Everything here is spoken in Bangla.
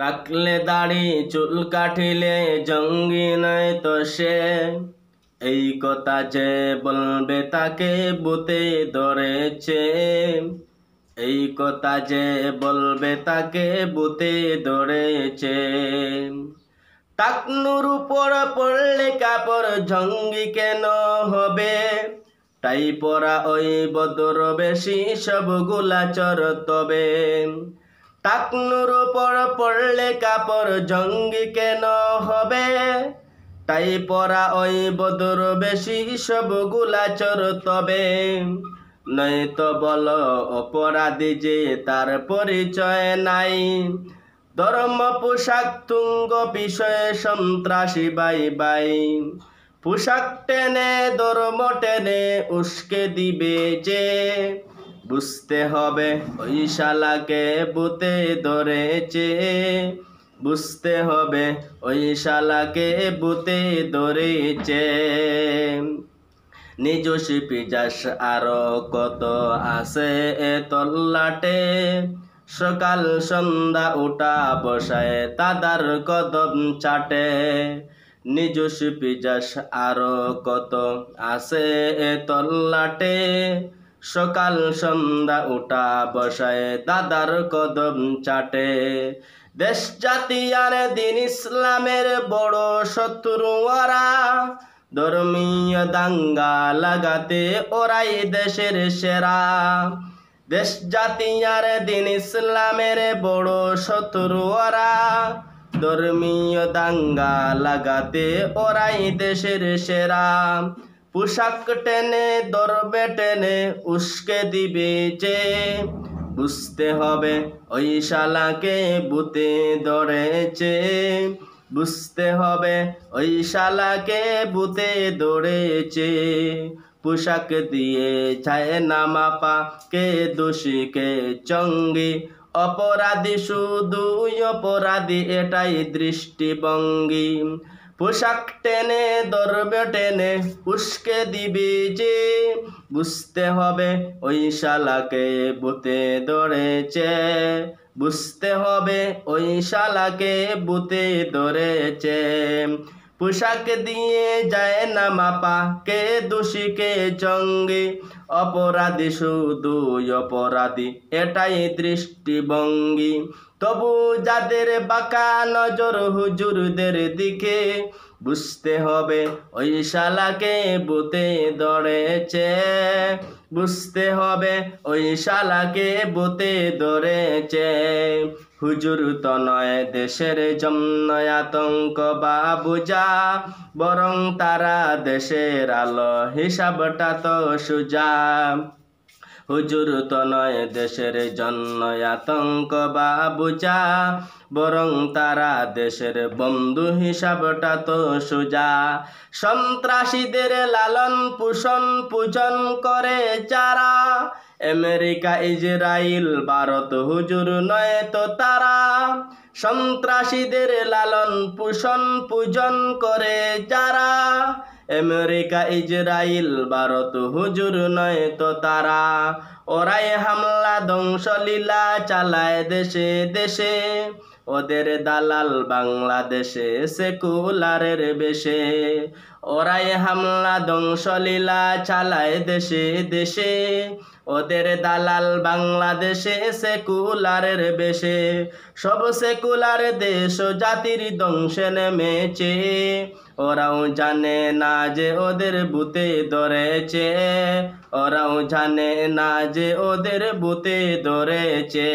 রাখলে দাড়ি চুল কাটিলে জঙ্গি নয় তো সে। এই কথা যে বলবে তাকে ভূতে ধরেছে। এই কথা যে বলবে তাকে ভূতে ধরেছে। টাকনুর উপর পড়লে কাপড় জঙ্গি কেন হবে? তাই পরা ওই বদর বেশি সবগুলা চর তবে। টাকনুর উপর পড়লে কাপড় জঙ্গি কেন হবে? তাই পরা ওই বদর বেশি সবগুলা চর তবে। নয়তো বলো অপরাধী যে তার পরিচয় নাই। ধর্ম পোশাক তুঙ্গ বিষয়ে সন্ত্রাসী বাই বাই। পোশাক টেনে ধর্ম টেনে উস্কে দিবে যে। বুঝতে হবে ওই শালাকে ভূতে ধরেছে। বুঝতে হবে ওই শালাকে ভূতে ধরেছে। নিজস্বী পিজাস আরো কত আছে এ তল্লাটে। সকাল সন্ধ্যা উঠা বসায় তাদার কদম চাটে। নিজস্বী পিজাস আরো কত আছে এ তল্লাটে। সকাল সন্ধ্যা উঠা বসায় দাদার কদম চাটে। দেশ জাতি আর দিন ইসলামের বড় শত্রু ওরা। ধর্মীয় দাঙ্গা লাগাতে ওরাই দেশের সেরা। দেশ জাতি আর দিন ইসলামের বড় শত্রু ওরা। ধর্মীয় দাঙ্গা লাগাতে ওরাই দেশের সেরা। পোশাক টেনে ধরবে টেনে উস্কে দিবে যে। বুঝতে হবে ওই শালাকে ভূতে ধরেছে। বুঝতে হবে ওই শালাকে ভূতে ধরেছে। পোশাক দিয়ে যায় না মাপা কে দোষী কে জঙ্গি। অপরাধী শুধুই অপরাধী এটাই দৃষ্টিভঙ্গি। পোশাক টেনে ধরবে টেনে উস্কে দিবি যে। বুঝতে হবে ওই শালাকে ভূতে ধরেছে। বুঝতে হবে ওই শালাকে ভূতে ধরেছে। পোশাক দিয়ে যায় না মাপা কে দোষী কে জঙ্গি। অপরাধী শুধু অপরাধী এটাই দৃষ্টিভঙ্গি। তবু যাদের বাঁকা নজর হুজুরদের দিকে। বুঝতে হবে ওই শালাকে ভূতে ধরেছে। বুঝতে হবে ওই শালাকে ভূতে ধরেছে। হুজুর তো নয় দেশের জন্য আতঙ্ক বা বুঝা। বরং তারা দেশের আলো হিসাবটা তো সুজা। হুজুর তো নয় দেশের জন্য আতঙ্ক বা বুঝা। বরং তারা দেশের বন্ধু হিসাবটা তো সুজা। সন্ত্রাসীদের লালন পোষণ পূজন করে যারা। আমেরিকা ইসরাইল ভারত হুজুর নয় তো তারা। সন্ত্রাসীদের লালন পোষণ পূজন করে যারা। আমেরিকা ইসরাইল ভারত হুজুর নয় তো তারা। ওরাই হামলা ধ্বংস লীলা চালায় দেশে দেশে। ওদের দালাল বাংলাদেশে সেকুলারের বেশে। ওরাই হামলা ধ্বংস লীলা চালায় দেশে দেশে। ওদের দালাল বাংলাদেশে সেকুলারের বেশে। সব সেকুলার দেশ জাতির ধ্বংসে নেমেছে। ওরাও জানে না যে ওদের ভূতে ধরেছে। ওরাও জানে না যে ওদের ভূতে ধরেছে।